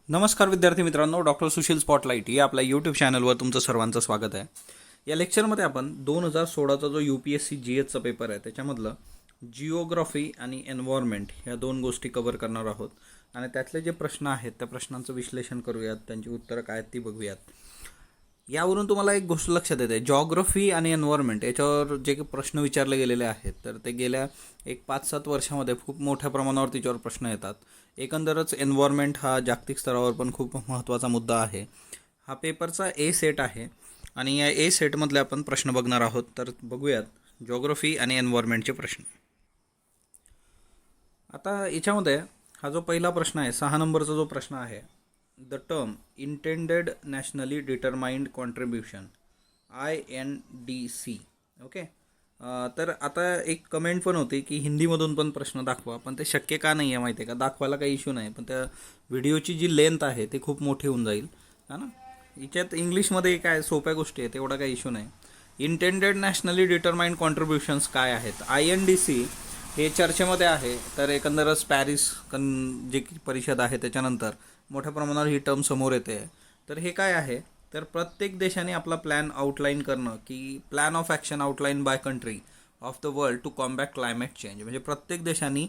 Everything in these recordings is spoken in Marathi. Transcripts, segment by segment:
नमस्कार विद्यार्थी मित्रांनो, डॉक्टर सुशील स्पॉटलाईट या आपल्या यूट्यूब चॅनलवर तुमचं सर्वांचं स्वागत आहे. या लेक्चरमध्ये आपण 2016चा जो UPSC GSचा पेपर आहे त्याच्यामधलं जिओग्राफी आणि एन्व्हायरमेंट ह्या दोन गोष्टी कव्हर करणार आहोत आणि त्यातले जे प्रश्न आहेत त्या प्रश्नांचं विश्लेषण करूयात, त्यांची उत्तरं काय आहेत ती बघूयात. यावरून तुम्हाला एक गोष्ट लक्षात येते, जॉग्रफी आणि एन्व्हायरमेंट याच्यावर जे प्रश्न विचारले गेलेले आहेत तर ते गेल्या एक 5-7 वर्षामध्ये खूप मोठ्या प्रमाणावर त्याच्यावर प्रश्न येतात. एकंदरच एन्व्हायरमेंट हा जागतिक स्तरावर पण खूप महत्त्वाचा मुद्दा आहे. हा पेपरचा ए सेट आहे आणि या ए सेटमधले आपण प्रश्न बघणार आहोत. तर बघूयात जॉग्रफी आणि एन्व्हायरमेंटचे प्रश्न. आता याच्यामध्ये हा जो पहिला प्रश्न आहे, 6 नंबरचा जो प्रश्न आहे, the term intended nationally determined contribution INDC. Okay. तर आता एक कमेंट पण होती की हिंदीमधून पण प्रश्न दाखवा, पण ते शक्य का नाही आहे माहिती आहे का? दाखवायला काही इश्यू नाही, पण त्या व्हिडिओची जी लेंथ आहे ती खूप मोठी होऊन जाईल, हा ना. याच्यात इंग्लिशमध्ये काय सोप्या गोष्टी आहेत, एवढा काही इश्यू नाही. इंटेंडेड नॅशनली डिटरमाइंड कॉन्ट्रीब्युशन्स काय आहेत? INDC हे चर्चेमध्ये आहे. तर एकंदरच पॅरिस जी परिषद आहे त्याच्यानंतर मोठ्या प्रमाणावर ही टर्म समोर येते. तर हे काय आहे, तर प्रत्येक देशाने आपला प्लॅन आउटलाईन करणं, की plan of action outline by country of the world to combat climate change. म्हणजे प्रत्येक देशाने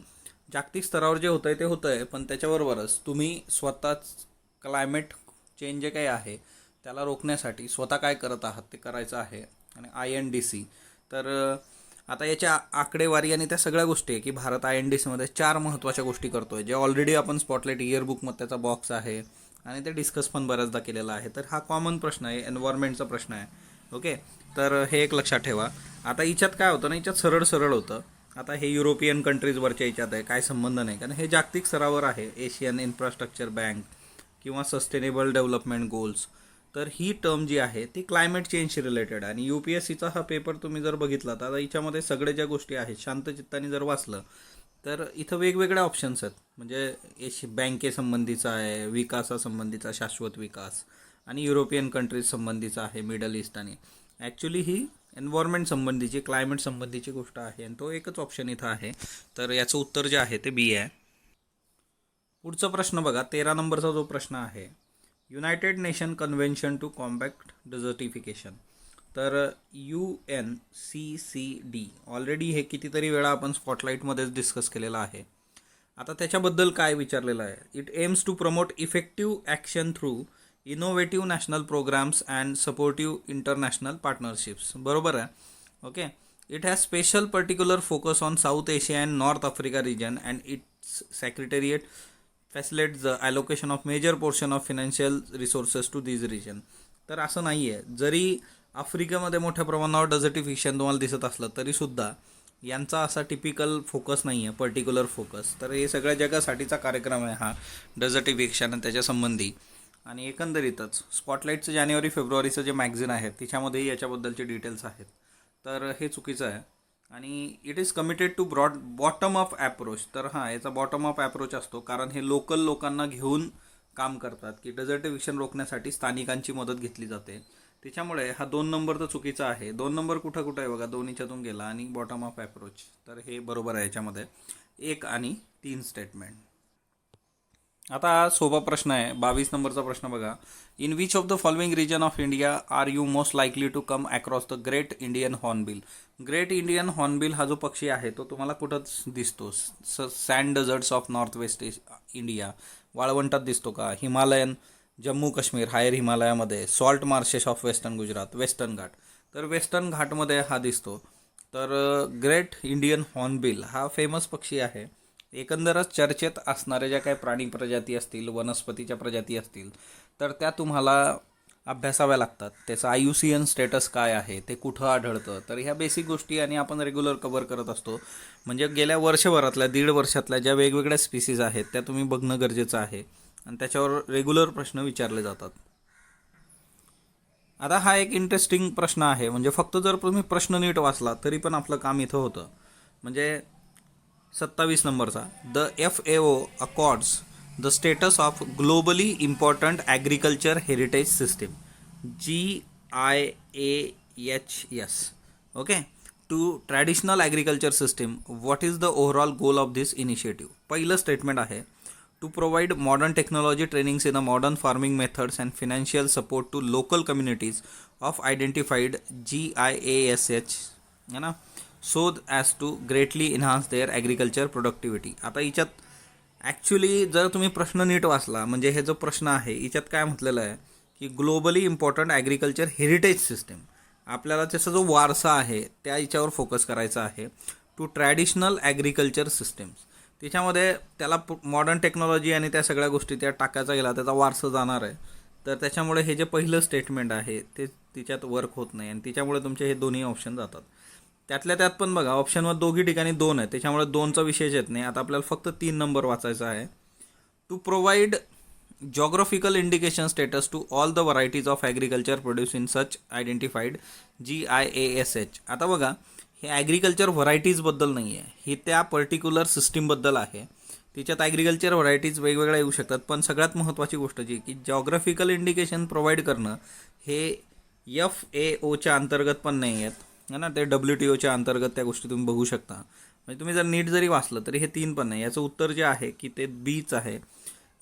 जागतिक स्तरावर जे होतं आहे ते होतं आहे, पण त्याच्याबरोबरच तुम्ही स्वतःच क्लायमेट चेंज जे काही आहे त्याला रोखण्यासाठी स्वतः काय करत आहात ते करायचं आहे. आणि INDC तर आता याच्या आकडेवारी आणि त्या सगळ्या गोष्टी आहे की भारत INDCमध्ये 4 महत्त्वाच्या गोष्टी करतो आहे, जे ऑलरेडी आपण स्पॉटलाईट इयरबुकमध्ये त्याचा बॉक्स आहे आणि ते डिस्कस पण बऱ्याचदा केलेला आहे. तर हा कॉमन प्रश्न आहे, एन्व्हायरमेंटचा प्रश्न आहे. ओके. तर हे एक लक्षात ठेवा. आता याच्यात काय होतं ना, याच्यात सरळ सरळ होतं. आता हे युरोपियन कंट्रीजवरच्या याच्यात आहे, काय संबंध नाही, कारण हे जागतिक स्तरावर आहे. एशियन इन्फ्रास्ट्रक्चर बँक किंवा सस्टेनेबल डेव्हलपमेंट गोल्स. तर ही टर्म जी आहे ती क्लायमेट चेंजशी रिलेटेड आहे. आणि UPSCचा हा पेपर तुम्ही जर बघितला तर आता याच्यामध्ये सगळे ज्या गोष्टी आहेत शांत चित्ताने जर वाचलं तर इथं वेगवेगळे ऑप्शन्स आहेत. म्हणजे बँकेसंबंधीचा आहे, विकासासंबंधीचा, शाश्वत विकास, आणि युरोपियन कंट्रीज संबंधीचा आहे, मिडल ईस्ट. आणि ॲक्च्युली ही एन्व्हायरमेंट संबंधीची, क्लायमेट संबंधीची गोष्ट आहे आणि तो एकच ऑप्शन इथं आहे. तर याचं उत्तर जे आहे ते B आहे. पुढचा प्रश्न बघा, 13 नंबरचा जो प्रश्न आहे, United Nation convention to combat desertification. तर UNCCD ऑलरेडी हे कितीतरी वेळा आपण स्पॉटलाईटमध्येच डिस्कस केलेलं आहे. आता त्याच्याबद्दल काय विचारलेलं आहे? It aims to promote effective action through innovative national programs and supportive international partnerships. बरोबर आहे. Okay. It has special particular focus on South Asia and North Africa region and its secretariat facilitates the allocation of major portion of financial resources to this region. तर असं नाही आहे, जरी आफ्रिकेमध्ये मोठ्या प्रमाणावर डेझर्टिफिकेशन तुम्हाला दिसत असलं तरीसुद्धा यांचा असा टिपिकल फोकस नाही आहे, पर्टिक्युलर फोकस. तर हे सगळ्या जगासाठीचा कार्यक्रम आहे हा डेझर्टिफिकेशन आणि त्याच्यासंबंधी. आणि एकंदरीतच स्पॉटलाईटचं जानेवारी-फेब्रुवारीचं जे मॅगझिन आहे तिच्यामध्येही याच्याबद्दलचे डिटेल्स आहेत. तर हे चुकीचं आहे. आणि it is committed to bottom up approach. तर हां, याचा बॉटम अप ॲप्रोच असतो, कारण हे लोकल लोकांना घेऊन काम करतात की डेझर्टिफिकेशन रोखण्यासाठी स्थानिकांची मदत घेतली जाते. त्याच्यामुळे हा 2 नंबर तर चुकीचा आहे. 2 नंबर कुठं कुठं आहे बघा, दोन्हीच्यातून गेला. आणि बॉटम अप ॲप्रोच, तर हे बरोबर आहे याच्यामध्ये. 1 आणि 3 स्टेटमेंट. आता सोपा प्रश्न आहे, 22 नंबरचा प्रश्न बघा. In which of the following region of India are you most likely to come across the great Indian hornbill. Great Indian hornbill हा जो पक्षी आहे तो तुम्हाला कुठं दिसतो? Sand deserts of north west India, वाळवंटात दिसतो का? हिमालयन, जम्मू काश्मीर, हायर हिमालयामध्ये, salt marshes of western Gujarat, western Ghat. तर वेस्टर्न घाटमध्ये हा दिसतो. तर ग्रेट इंडियन हॉर्नबिल हा फेमस पक्षी आहे. एकंदरच चर्चेत असणाऱ्या ज्या काही प्राणी प्रजाती असतील, वनस्पतीच्या प्रजाती असतील, तर त्या तुम्हाला अभ्यासाव्या लागतात. त्याचं IUCN स्टेटस काय आहे, ते कुठं आढळतं, तर ह्या बेसिक गोष्टी आणि आपण रेग्युलर कव्हर करत असतो. म्हणजे गेल्या वर्षभरातल्या, 1.5 वर्षातल्या ज्या वेगवेगळ्या स्पीसीज आहेत त्या तुम्ही बघणं गरजेचं आहे आणि त्याच्यावर रेग्युलर प्रश्न विचारले जातात. आता हा एक इंटरेस्टिंग प्रश्न आहे. म्हणजे फक्त जर तुम्ही प्रश्न नीट वाचला तरी पण आपलं काम इथं होतं. म्हणजे 27 नंबरचा, the FAO accords the status of globally important agriculture heritage system, GIAHS. Okay. To traditional agriculture system. What is the overall goal of this initiative. पहिलं स्टेटमेंट आहे, to provide modern technology trainings in a modern farming methods and financial support to local communities of identified GIASH है ना, so as to greatly enhance their agriculture productivity. आता याच्यात ॲक्च्युली जर तुम्ही प्रश्न नीट वाचला, म्हणजे हे जो प्रश्न आहे याच्यात काय म्हटलेलं आहे की globally important agriculture heritage system, आपल्याला त्याचा जो वारसा आहे त्या याच्यावर फोकस करायचा आहे. टू ट्रॅडिशनल ॲग्रिकल्चर सिस्टीम्स, त्याच्यामध्ये त्याला मॉडर्न टेक्नॉलॉजी आणि त्या सगळ्या गोष्टी त्या टाकायचा गेला, त्याचा वारसा जाणार आहे. तर त्याच्यामुळे हे जे पहिलं स्टेटमेंट आहे ते तिच्यात वर्क होत नाही आणि त्याच्यामुळे तुमचे हे दोन्ही ऑप्शन जातात. त्यातल्या त्यात पण बघा ऑप्शनवर दोघी ठिकाणी 2 आहे, त्याच्यामुळे 2चा विषयच येत नाही. आता आपल्याला फक्त 3 नंबर वाचायचा आहे. To provide geographical indication status to all the varieties of agriculture produced in such identified GIASH. आता बघा हे ॲग्रिकल्चर व्हरायटीजबद्दल नाही आहे, ही त्या पर्टिक्युलर सिस्टीमबद्दल आहे. तिच्यात ॲग्रिकल्चर व्हरायटीज वेगवेगळ्या येऊ शकतात, पण सगळ्यात महत्त्वाची गोष्ट जी की जॉग्राफिकल इंडिकेशन प्रोव्हाइड करणं हे FAOच्या अंतर्गत पण नाही आहेत है ना, ते WTOच्या अंतर्गत त्या गोष्टी तुम्ही बघू शकता. म्हणजे तुम्ही जर नीट जरी वाचलं तरी हे 3 पण नाही. याचं उत्तर जे आहे की ते बीच आहे,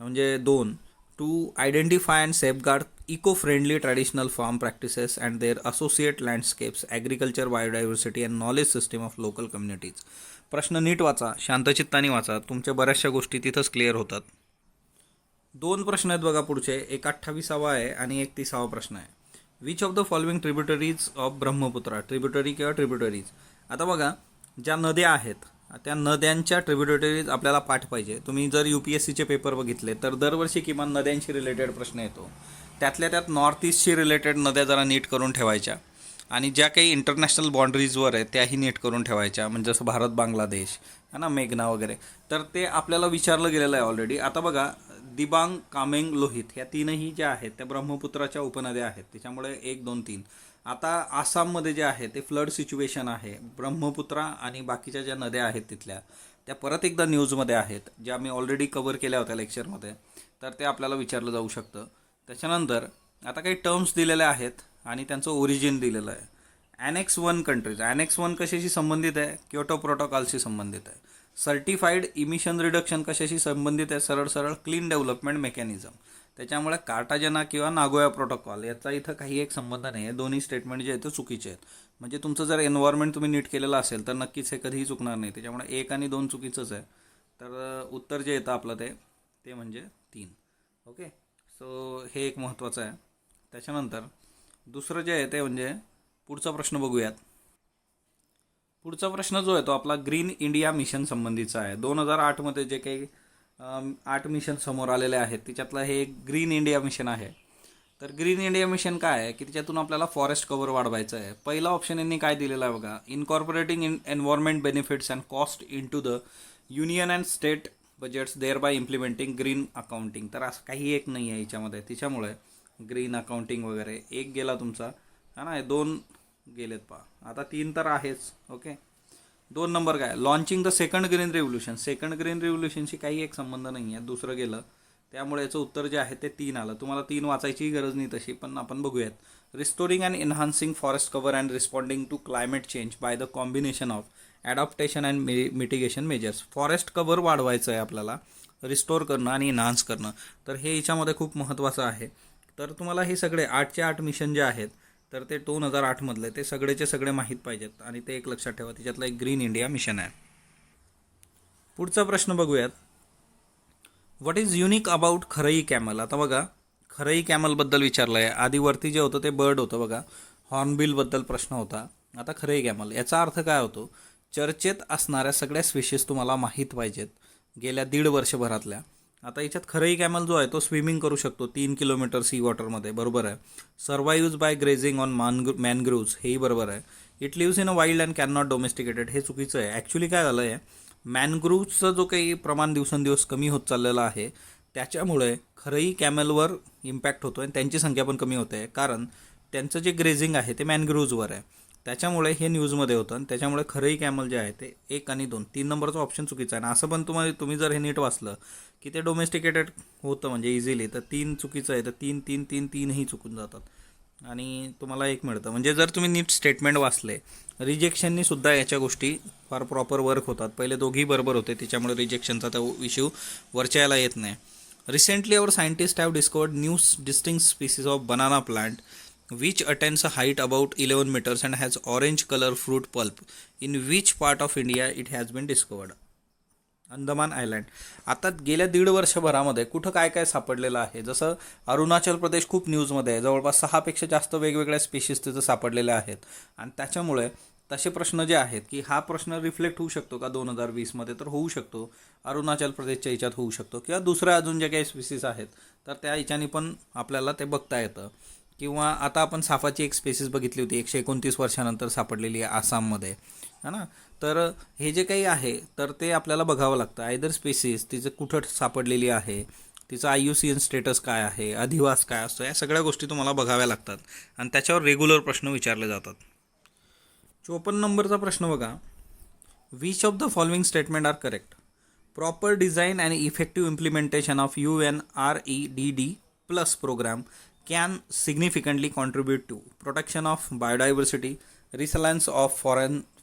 म्हणजे 2. To identify and safeguard eco friendly traditional farm practices and their associate landscapes agriculture biodiversity and knowledge system of local communities. प्रश्न नीट वाचा, शांतचित्ताने वाचा, तुमच्या बऱ्याचशा गोष्टी तिथंच क्लिअर होतात. 2 प्रश्न आहेत बघा पुढचे, एक 28वा आहे आणि एक 30वा प्रश्न आहे. Which of the following tributaries of Brahmaputra, tributary किंवा ट्रिब्युटरीज. आता बघा ज्या नद्या आहेत त्या नद्यांच्या ट्रिब्युटरीज आपल्याला पाठ पाहिजे. तुम्ही जर UPSCचे पेपर बघितले तर दरवर्षी किमान नद्यांशी रिलेटेड प्रश्न येतो. त्यातल्या त्यात नॉर्थ ईस्टशी रिलेटेड नद्या जरा नीट करून ठेवायच्या आणि ज्या काही इंटरनॅशनल बाउंड्रीजवर आहेत त्याही नीट करून ठेवायच्या, म्हणजे जसं भारत बांगलादेश है ना, मेघना वगैरे, तर ते आपल्याला विचारलं गेलेलं आहे ऑलरेडी. आता बघा दिबांग, कामेंग, लोहित ह्या 3ही ज्या आहेत त्या ब्रह्मपुत्राच्या उपनद्या आहेत, त्याच्यामुळे 1, 2, 3. आता आसाममध्ये जे आहे ते फ्लड सिच्युएशन आहे, ब्रह्मपुत्रा आणि बाकीच्या ज्या नद्या आहेत तिथल्या त्या परत एकदा न्यूजमध्ये आहेत, ज्या मी ऑलरेडी कवर केल्या होत्या लेक्चरमध्ये, तर ते आपल्याला विचारलं जाऊ शकतं. त्याच्यानंतर आता काही टर्म्स दिलेल्या आहेत आणि त्यांचं ओरिजिन दिलेलं आहे. Annex 1 कंट्रीज, Annex 1 कशाशी संबंधित आहे, क्योटो प्रोटोकॉलशी संबंधित आहे. सर्टिफाईड इमिशन रिडक्शन कशाशी संबंधित आहे, सरळ क्लीन डेव्हलपमेंट मेकॅनिझम. त्याच्यामुळे कार्टाजेना किंवा नागोया प्रोटोकॉल याचा इथं काही एक संबंध नाही आहे. दोन्ही स्टेटमेंट जे आहेत ते चुकीचे आहेत. म्हणजे तुमचं जर एन्व्हायरमेंट तुम्ही नीट केलेलं असेल तर नक्कीच हे कधीही चुकणार नाही. त्याच्यामुळे 1 आणि 2 चुकीचंच आहे. तर उत्तर जे येतं आपलं ते म्हणजे 3. ओके, सो हे एक महत्त्वाचं आहे. त्याच्यानंतर दुसरं जे आहे ते म्हणजे पुढचा प्रश्न बघूयात. पुढचा प्रश्न जो आहे तो आपला ग्रीन इंडिया मिशन संबंधीचा आहे. 2008मध्ये जे काही 8 मिशन समोर आलेले आहेत त्याच्यातलं हे एक ग्रीन इंडिया मिशन आहे. तर ग्रीन इंडिया मिशन काय आहे की त्याच्यातून आपल्याला फॉरेस्ट कव्हर वाढवायचं आहे. पहिला ऑप्शन यांनी काय दिलेला आहे बघा, incorporating environment benefits and cost in to the union and state budgets thereby implementing green accounting. तर असं काही एक नाही आहे याच्यामध्ये, त्याच्यामुळे ग्रीन अकाउंटिंग वगैरे 1 गेला तुमचा हा ना, 2 गेलेत पहा. आता 3 तर आहेच. ओके, 2 नंबर काय, launching the second green revolution. Second green रिव्होल्यूशनशी काही एक संबंध नाही आहे, दुसरं गेलं. त्यामुळे याचं उत्तर जे आहे ते 3 आलं. तुम्हाला 3 वाचायची गरज नाही तशी, पण आपण बघूयात. Restoring and enhancing forest cover and responding to climate change by the combination of adaptation and mitigation measures. Forest cover वाढवायचं आहे आपल्याला, रिस्टोर करणं आणि एन्हान्स करणं, तर हे याच्यामध्ये खूप महत्त्वाचं आहे. तर तुम्हाला हे सगळे 8चे 8 मिशन जे आहेत तर ते 2008 मधले ते सगळेचे सगळे माहीत पाहिजेत आणि ते एक लक्षात ठेवा. त्याच्यातलं एक ग्रीन इंडिया मिशन आहे. पुढचा प्रश्न बघूयात. What is unique about Kharai camel. आता बघा खरई कॅमलबद्दल विचारलं आहे. आधी वरती जे होतं ते बर्ड होतं बघा, हॉर्नबिलबद्दल प्रश्न होता. आता खरई कॅमल याचा अर्थ काय होतो, चर्चेत असणाऱ्या सगळ्या स्पेशीज तुम्हाला माहीत पाहिजेत गेल्या 1.5 वर्षभरातल्या. आता याच्यात खरई कॅमल जो आहे तो स्विमिंग करू शकतो 3 किलोमीटर सी वॉटरमध्ये, बरोबर आहे. Survives by grazing on mangroves, हेही बरोबर आहे. It lives in a wild and can not domesticated, हे चुकीचं आहे. ॲक्च्युली काय झालं आहे, मॅनग्रोव्जचं जो काही प्रमाण दिवसेंदिवस कमी होत चाललेलं आहे त्याच्यामुळे खरई कॅमलवर इम्पॅक्ट होतो आणि त्यांची संख्या पण कमी होते, कारण त्यांचं जे ग्रेझिंग आहे ते मॅनग्रोव्जवर आहे. त्याच्यामुळे हे न्यूजमध्ये होतं आणि त्याच्यामुळे खरई कॅमल जे आहे ते 1 आणि 2, 3 नंबरचा ऑप्शन चुकीचा आहे. आणि असं पण तुम्ही जर हे नीट वाचलं की ते डोमेस्टिकेटेड होतं म्हणजे इझिली, तर 3 चुकीचं आहे. तर 3, 3, 3, 3ही चुकून जातात आणि तुम्हाला 1 मिळतं. म्हणजे जर तुम्ही नीट स्टेटमेंट वाचले, रिजेक्शननी सुद्धा याच्या गोष्टी फार प्रॉपर वर्क होतात. पहिले दोघी बरोबर होते, त्याच्यामुळे रिजेक्शनचा तो इश्यू वरच्या याला येत नाही. Recently our scientist have discovered new distinct species of banana plant which attains a height about 11 meters and has orange color fruit pulp. In which part of India it has been discovered? Andaman island. आता गेल्या 1.5 वर्षभरामध्ये कुठं काय काय सापडलेलं आहे, जसं अरुणाचल प्रदेश खूप न्यूजमध्ये आहे, जवळपास 6पेक्षा जास्त वेगवेगळ्या स्पीशीज तिथं सापडलेल्या आहेत. आणि त्याच्यामुळे तसे प्रश्न जे आहेत की हा प्रश्न रिफ्लेक्ट होऊ शकतो का 2020मध्ये, तर होऊ शकतो. अरुणाचल प्रदेशच्या याच्यात होऊ शकतो किंवा दुसऱ्या अजून जे काही स्पीसीज आहेत तर त्या याच्याने पण आपल्याला ते बघता येतं. किंवा आता आपण सापाची एक स्पेसिस बघितली होती 129 वर्षानंतर सापडलेली आहे आसाममध्ये, है ना. तर हे जे काही आहे तर ते आपल्याला बघावं लागतं. आयदर स्पेसिस तिचं कुठं सापडलेली आहे, तिचं IUCN स्टेटस काय आहे, अधिवास काय असतो, या सगळ्या गोष्टी तुम्हाला बघाव्या लागतात आणि त्याच्यावर रेग्युलर प्रश्न विचारले जातात. 54 नंबरचा प्रश्न बघा. Which of the following statement are correct? Proper design and effective implementation of UNREDD plus programme can significantly contribute to protection of biodiversity, resilience of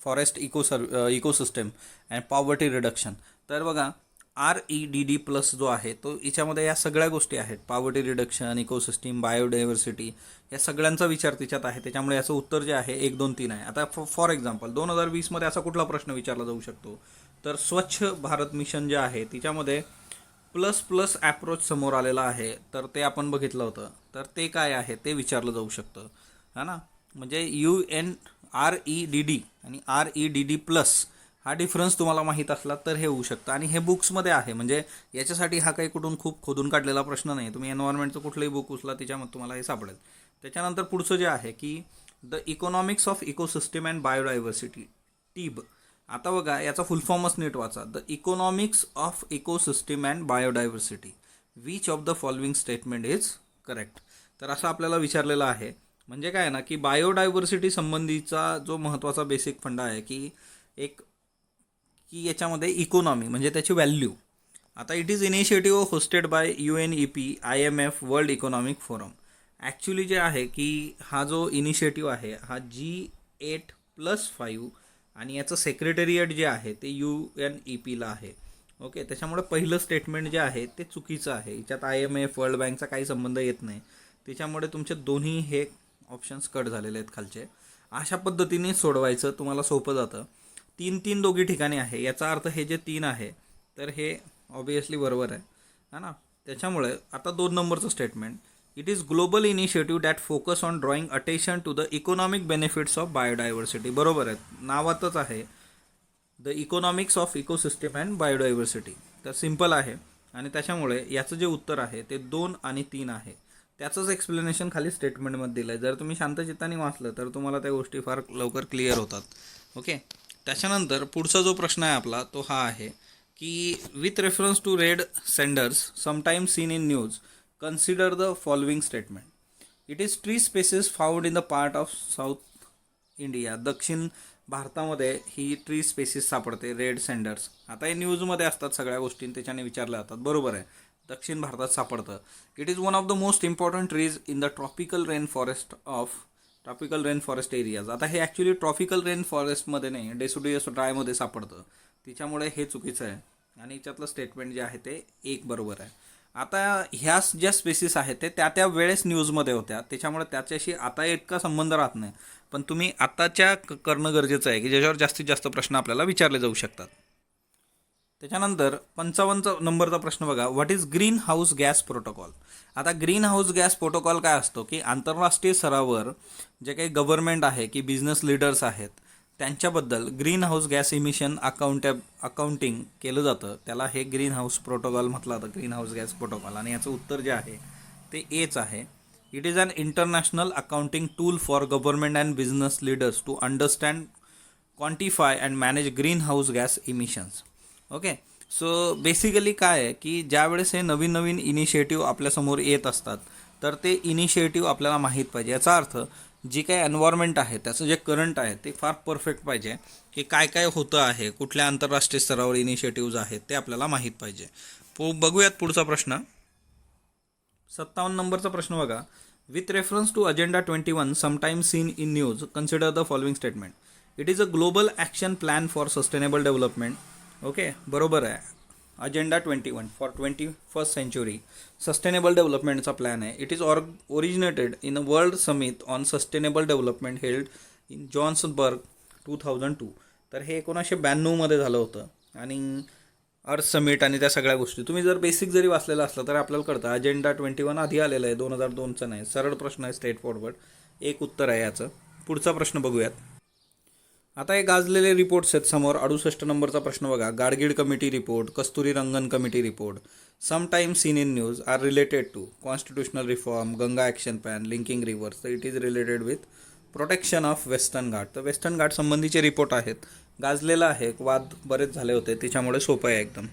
forest ecosystem and poverty reduction. तर बघा REDD प्लस जो आहे तो याच्यामध्ये या सगळ्या गोष्टी आहेत. पॉवर्टी रिडक्शन, इकोसिस्टीम, बायोडायव्हर्सिटी, या सगळ्यांचा विचार त्याच्यात आहे. त्याच्यामुळे याचं उत्तर जे आहे 1, 2, 3 आहे. आता फॉर एक्झाम्पल 2020मध्ये असा कुठला प्रश्न विचारला जाऊ शकतो, तर स्वच्छ भारत मिशन जे आहे तिच्यामध्ये प्लस ॲप्रोच समोर आलेला आहे, तर ते आपण बघितलं होतं. तर ते काय आहे ते विचारलं जाऊ शकतं, है ना. म्हणजे UNREDD आणि REDD प्लस हा डिफरन्स तुम्हाला माहीत असला तर हे होऊ शकतं. आणि हे बुक्समध्ये आहे, म्हणजे याच्यासाठी हा काही कुठून खूप खोदून काढलेला प्रश्न नाही. तुम्ही एन्व्हायरमेंटचं कुठलंही बुक उचला त्याच्यामध्ये तुम्हाला हे सापडेल. त्याच्यानंतर पुढचं जे आहे की the economics of ecosystem and biodiversity, TIB. आता बघा याचा फुल फॉर्मच नीट वाचा. The economics of ecosystem and biodiversity, which of the following statement is correct? तर असं आपल्याला विचारलेलं आहे. म्हणजे काय ना की बायोडायव्हर्सिटी संबंधीचा जो महत्त्वाचा बेसिक फंडा आहे की याच्यामध्ये इकॉनॉमी म्हणजे त्याची व्हॅल्यू. आता it is initiative hosted by UNEP, IMF, world economic forum. Actually जे आहे की हा जो इनिशिएटिव्ह आहे हा G8+5 आणि याचं सेक्रेटरिएट जे आहे ते UNEPला आहे. ओके, त्याच्यामुळे पहिलं स्टेटमेंट जे आहे ते चुकीचं आहे. याच्यात IMF, वर्ल्ड बँकचा काही संबंध येत नाही. त्याच्यामुळे तुमचे दोन्ही हे ऑप्शन्स कट झालेले आहेत खालचे. अशा पद्धतीने सोडवायचं तुम्हाला सोपं जातं. 3 दोघी ठिकाणी आहे, याचा अर्थ हे जे 3 आहे तर हे ऑब्वियसली बरोबर आहे, है ना. त्याच्यामुळे आता 2 नंबरचं statement, it is global initiative that focus on drawing attention to the economic benefits of biodiversity. बरोबर आहे, नावातच आहे the economics of ecosystem and biodiversity. तर सिम्पल आहे आणि त्याच्यामुळे याचं जे उत्तर आहे ते 2 आणि 3 आहे. त्याचंच एक्सप्लेनेशन खाली स्टेटमेंटमध्ये दिलं आहे. जर तुम्ही शांतचित्ताने वाचलं तर तुम्हाला त्या गोष्टी फार लवकर क्लिअर होतात. ओके, त्याच्यानंतर पुढचा जो प्रश्न आहे आपला तो हा आहे की with reference to red sanders sometime seen in news, consider the following statement. It is tree species found in the part of south India. दक्षिण भारतामध्ये ही ट्री स्पेसिस सापडते, रेड सेंडर्स. आता हे न्यूजमध्ये असतात सगळ्या गोष्टी, त्याच्याने विचारल्या जातात. बरोबर आहे, दक्षिण भारतात सापडतं. It is one of the most important trees in the tropical rain forest areas. आता हे ॲक्च्युली ट्रॉपिकल रेन फॉरेस्टमध्ये नाही, डेसिडुअस ड्रायमध्ये सापडतं. त्याच्यामुळे हे चुकीचं आहे आणि याच्यातलं स्टेटमेंट जे आहे ते 1 बरोबर आहे. आता ह्या ज्या स्पेसिस आहेत ते त्या वेळेस न्यूजमध्ये होत्या, त्याच्यामुळे त्याच्याशी आता इतका संबंध राहत नाही. पण तुम्ही आताच्या करणं गरजेचं आहे की ज्याच्यावर जास्तीत जास्त प्रश्न आपल्याला विचारले जाऊ शकतात. त्याच्यानंतर 55 नंबरचा प्रश्न बघा. What is green house gas protocol? आता ग्रीन हाऊस गॅस प्रोटोकॉल काय असतो की आंतरराष्ट्रीय स्तरावर जे काही गव्हर्नमेंट आहे की बिझनेस लीडर्स आहेत त्यांच्याबद्दल green house gas emission accounting केलं जातं. त्याला हे ग्रीन हाऊस प्रोटोकॉल म्हटलं जातं, ग्रीन हाऊस गॅस प्रोटोकॉल. आणि याचं उत्तर जे आहे ते एच आहे. It is an international accounting tool for government and business leaders to understand, quantify and manage green house gas emissions. Okay, so basically काय आहे की ज्यावेळेस हे नवीन इनिशिएटिव्ह आपल्यासमोर येत असतात तर ते इनिशिएटिव्ह आपल्याला माहीत पाहिजे. याचा अर्थ जी काही एन्व्हायरमेंट आहे त्याचं जे करंट आहे ते फार परफेक्ट पाहिजे की काय होतं आहे, कुठल्या आंतरराष्ट्रीय स्तरावर इनिशिएटिव्ज आहेत ते आपल्याला माहीत पाहिजे. बघूयात पुढचा प्रश्न. 57 नंबरचा प्रश्न बघा. With reference to agenda 21 sometime seen in news, consider the following statement. It is a global action plan for sustainable development. Okay, बरोबर आहे. अजेंडा 21 फॉर 21st सेंचुरी सस्टेनेबल डेव्हलपमेंटचा प्लॅन आहे. It is originated in a world summit on sustainable development held in Johannesburg 2002. तर हे 1992मध्ये झालं होतं. आणि अर्थ समिट आणि त्या सगळ्या गोष्टी तुम्ही जर बेसिक जरी वाचलेलं असलं तर आपल्याला कळतं. अजेंडा 21 आधी आलेलं आहे, 2002चं नाही. सरळ प्रश्न आहे, स्ट्रेट फॉरवर्ड. एक उत्तर आहे याचं. पुढचा प्रश्न बघूयात. आता हे गाजलेले रिपोर्ट्स आहेत समोर. 68 नंबरचा प्रश्न बघा. Gadgil committee report, Kasturi Rangan committee report, sometimes seen in news are related to constitutional reform, Ganga action plan, linking rivers. तर it is related with protection of western Ghat. तर वेस्टर्न घाट संबंधीचे रिपोर्ट आहेत. गाजलेला आहे, वाद बरेच झाले होते, त्याच्यामुळे सोपं आहे एकदम.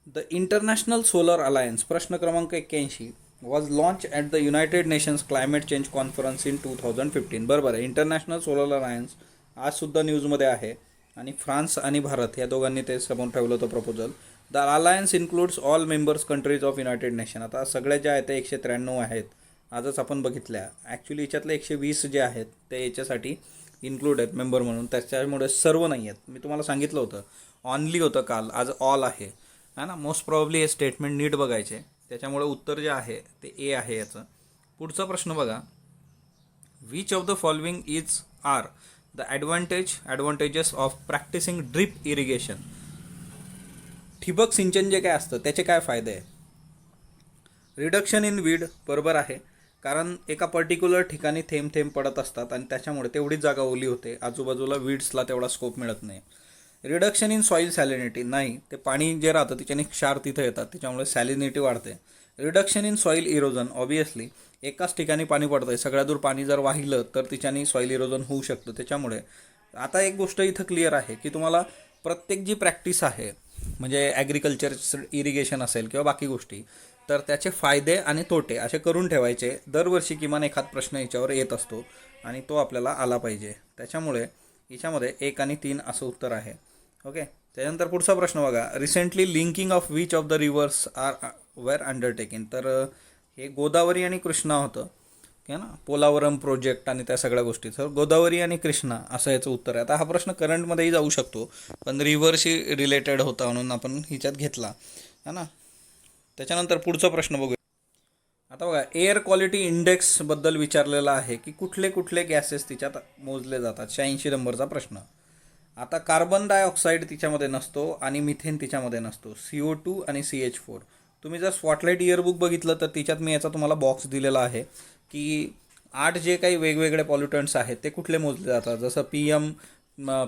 द इंटरनॅशनल सोलर अलायन्स प्रश्न क्रमांक 81 was launch at the United nations climate change conference in 2015. बरोबर आहे. इंटरनॅशनल सोलर अलायन्स आजसुद्धा न्यूजमध्ये आहे आणि फ्रान्स आणि भारत या दोघांनी ते समोर ठेवलं होतं proposal. The alliance includes all members countries of United nation. आता सगळ्या ज्या आहेत ते 193 आहेत, आजच आपण बघितल्या. ॲक्च्युली याच्यातले 120 जे आहेत ते याच्यासाठी इन्क्लूड आहेत मेंबर म्हणून, त्याच्यामुळे सर्व नाही आहेत. मी तुम्हाला सांगितलं होतं ऑनली होतं काल, आज ऑल आहे ना. मोस्ट प्रॉब्ली हे स्टेटमेंट नीट बघायचे, त्याच्यामुळे उत्तर जे आहे ते ए आहे याचं. पुढचा प्रश्न बघा. Which of the following is are the advantages of practising drip irrigation. ठिबक सिंचन जे काय असतं त्याचे काय फायदे आहे. रिडक्शन इन वीड, बरोबर आहे, कारण एका पर्टिक्युलर ठिकाणी थेंब थेंब पडत असतात आणि त्याच्यामुळे तेवढीच जागा ओली होते, आजूबाजूला वीड्सला तेवढा स्कोप मिळत नाही. रिडक्शन इन सॉईल सॅलिनिटी, नाही, ते पाणी जे राहतं त्याच्याने क्षार तिथं येतात, त्याच्यामुळे सॅलिनिटी वाढते. Reduction in soil erosion, obviously एकाच ठिकाणी पाणी पडतं आहे, सगळ्या दूर पाणी जर वाहिलं तर तिच्याने सॉईल इरोजन होऊ शकतं. त्याच्यामुळे आता एक गोष्ट इथं क्लिअर आहे की तुम्हाला प्रत्येक जी प्रॅक्टिस आहे म्हणजे ॲग्रिकल्चर इरिगेशन असेल किंवा बाकी गोष्टी, तर त्याचे फायदे आणि तोटे असे करून ठेवायचे. दरवर्षी किमान एखाद प्रश्न याच्यावर येत असतो आणि तो आपल्याला आला पाहिजे. त्याच्यामुळे याच्यामध्ये 1 आणि 3 असं उत्तर आहे. ओके, त्यानंतर पुढचा प्रश्न बघा. Recently linking of which of the rivers are were undertaking. तर हे गोदावरी आणि कृष्णा होतं की ना, पोलावरम प्रोजेक्ट आणि त्या सगळ्या गोष्टी. तर गोदावरी आणि कृष्णा असं याचं उत्तर आहे. आता हा प्रश्न करंटमध्येही जाऊ शकतो, पण रिव्हर्सशी रिलेटेड होता म्हणून आपण हिच्यात घेतला है ना. त्याच्यानंतर पुढचा प्रश्न बघूया. आता बघा, एअर क्वालिटी इंडेक्सबद्दल विचारलेला आहे की कुठले कुठले गॅसेस तिच्यात मोजले जातात. 86 नंबरचा प्रश्न. आता कार्बन डायऑक्साईड तिच्यामध्ये नसतो आणि मिथेन तिच्यामध्ये नसतो. CO2 आणि CH4. तुम्ही जर स्पॉटलाईट इयरबुक बघितलं तर तिच्यात मी याचा तुम्हाला बॉक्स दिलेला आहे की 8 जे काही वेगवेगळे पॉल्युटंट्स आहेत ते कुठले मोजले जातात. जसं PM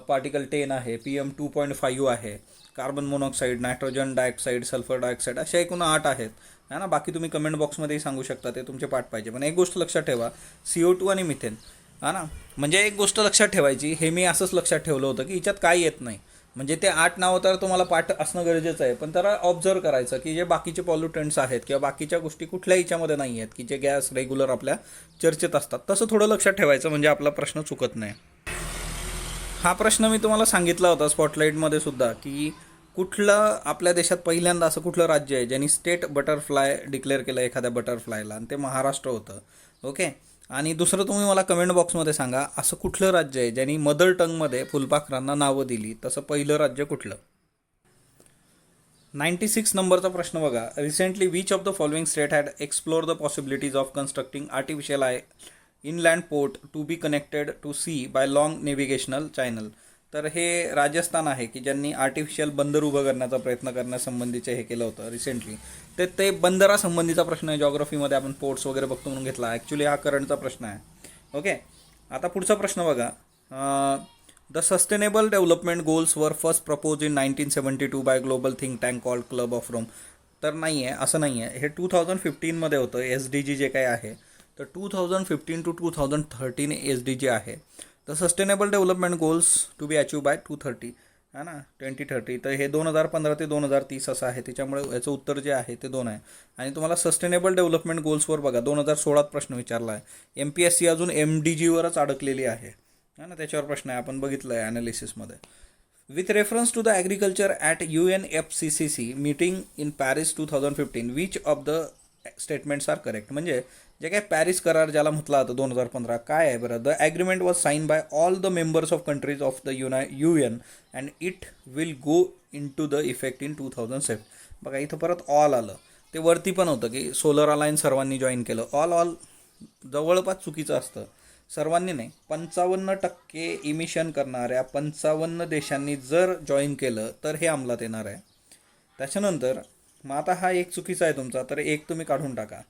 पार्टिकल 10 आहे, PM 2.5 आहे, carbon monoxide, nitrogen dioxide, sulphur dioxide, अशा एकूण 8 आहेत है ना. बाकी तुम्ही कमेंट बॉक्समध्येही सांगू शकता, ते तुमचे पाठ पाहिजे. पण एक गोष्ट लक्षात ठेवा, CO2 आणि मिथेन हा ना. म्हणजे एक गोष्ट लक्षात ठेवायची, हे मी असंच लक्षात ठेवलं होतं की हिच्यात काय येत नाही. म्हणजे ते 8 नावं तर तुम्हाला पाठ असणं गरजेचं आहे, पण त्याला ऑब्झर्व करायचं की जे बाकीचे पॉल्युटंट्स आहेत किंवा बाकीच्या गोष्टी कुठल्या हिच्यामध्ये नाही आहेत की जे गॅस रेग्युलर आपल्या चर्चेत असतात, तसं थोडं लक्षात ठेवायचं म्हणजे आपला प्रश्न चुकत नाही. हा प्रश्न मी तुम्हाला सांगितला होता स्पॉटलाईटमध्ये सुद्धा की कुठलं आपल्या देशात पहिल्यांदा असं कुठलं राज्य आहे ज्यांनी स्टेट बटरफ्लाय डिक्लेअर केलं एखाद्या बटरफ्लायला, आणि ते महाराष्ट्र होतं. ओके, आणि दुसरं तुम्ही मला कमेंट बॉक्समध्ये सांगा असं कुठलं राज्य आहे ज्यांनी मदर टंगमध्ये फुलपाखरांना नावं दिली, तसं पहिलं राज्य कुठलं. 96 नंबरचा प्रश्न बघा. Recently which of the following state had explore the possibilities of constructing artificial inland port to be connected to sea by long navigational channel. तर हे राजस्थान आहे की ज्यांनी आर्टिफिशियल बंदर उभं करण्याचा प्रयत्न करण्यासंबंधीचे हे केलं होतं रिसेंटली. ते बंदरासंबंधीचा प्रश्न आहे. जॉग्रफीमध्ये आपण पोर्ट्स वगैरे बघतो म्हणून घेतला. ॲक्च्युली हा करंटचा प्रश्न आहे. ओके, आता पुढचा प्रश्न बघा. The sustainable development goals were first propose in 1972 by global think tank called Club of Rome. तर नाही आहे, असं नाही आहे. हे 2015मध्ये होतं. SDG जे काय आहे तर 2015 to 2013 SDG आहे. The sustainable development goals to be achieve by 2030 है ना, 2030. तर हे 2015 ते 2030 असं आहे. त्याच्यामुळे याचं उत्तर जे आहे ते 2 आहे. आणि तुम्हाला सस्टेनेबल डेव्हलपमेंट गोल्सवर बघा 2016 प्रश्न विचारला आहे. MPSC अजून MDGवरच अडकलेली आहे है ना, त्याच्यावर प्रश्न आहे, आपण बघितलं आहे ॲनालिसिसमध्ये. With reference to the agriculture at UNFCCC meeting in Paris 2015 which of the statements are correct. म्हणजे जे काय पॅरिस करार ज्याला म्हटलं होतं 2015, काय आहे बरं? The agreement was sign by all the members of countries of the UN and it will go in to the effect in 2007. बघा इथं परत ऑल आलं. ते वरती पण होतं की सोलर अलायन्स सर्वांनी जॉईन केलं. ऑल जवळपास चुकीचं असतं. सर्वांनी नाही, 55% इमिशन करणाऱ्या 55 देशांनी जर जॉईन केलं तर हे अंमलात येणार आहे. त्याच्यानंतर मग आता हा एक चुकीचा आहे तुमचा, तर एक तुम्ही काढून टाका.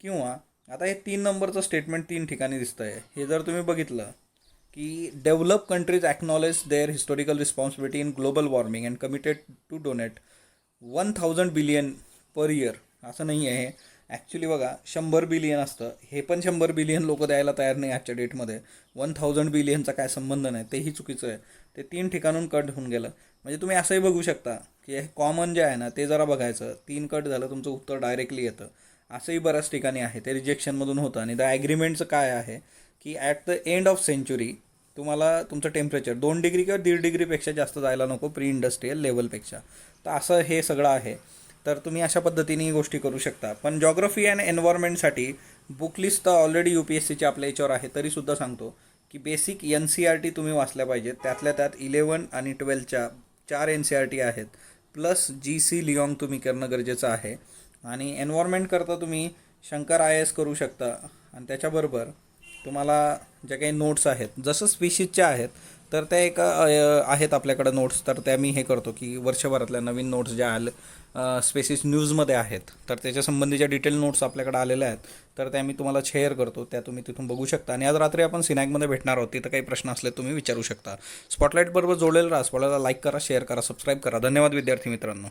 किंवा आता हे 3 नंबरचं स्टेटमेंट 3 ठिकाणी दिसतं आहे. हे जर तुम्ही बघितलं की develop countries acknowledge their historical responsibility in global warming and committed to donate 1000 billion per year, असं नाही आहे. ॲक्च्युली बघा 100 बिलियन असतं. हे पण 100 बिलियन लोक द्यायला तयार नाही आजच्या डेटमध्ये. 1000 बिलियनचा काय संबंध नाही, तेही चुकीचं आहे. ते 3 ठिकाणून कट होऊन गेलं. म्हणजे तुम्ही असंही बघू शकता की हे कॉमन जे आहे ना ते जरा बघायचं. 3 कट झालं, तुमचं उत्तर डायरेक्टली येतं. असंही बऱ्याच ठिकाणी आहे, ते रिजेक्शनमधून होतं. आणि द ॲग्रीमेंटचं काय आहे की at the end of century तुम्हाला तुमचं टेम्परेचर 2 डिग्री किंवा 1.5 डिग्रीपेक्षा जास्त जायला नको प्री इंडस्ट्रियल लेवलपेक्षा. तर असं हे सगळं आहे. तर तुम्ही अशा पद्धतीने गोष्टी करू शकता. पण जॉग्रफी अँड एन्व्हायरमेंटसाठी बुक लिस्ट तर ऑलरेडी UPSCची आपल्या याच्यावर आहे. तरीसुद्धा सांगतो की बेसिक NCERT तुम्ही वाचल्या पाहिजेत. त्यातल्या त्यात 11 आणि 12च्या 4 NCERT आहेत. प्लस GC लिऑंग तुम्ही करणं गरजेचं आहे. आणि एन्व्हायरमेंट करता तुम्ही शंकर IAS करू शकता. आणि त्याच्याबरोबर तुम्हाला ज्या काही नोट्स आहेत, जसं स्पीशीजच्या आहेत, तर त्या एक आहेत आपल्याकडं नोट्स. तर त्या मी हे करतो की वर्षभरातल्या नवीन नोट्स ज्या स्पेसिस न्यूजमध्ये आहेत, तर त्याच्या संबंधीच्या डिटेल नोट्स आपल्याकडे आलेल्या आहेत. तर त्या मी तुम्हाला शेअर करतो, त्या तुम्ही तिथून बघू शकता. आणि आज रात्री आपण सिनॅकमध्ये भेटणार आहोत. तिथं काही प्रश्न असले तुम्ही विचारू शकता. स्पॉटलाईट बरोबर जोडलेलं राहा. स्पॉटलाईटला लाईक करा, शेअर करा, सबस्क्राईब करा. धन्यवाद विद्यार्थी मित्रांनो.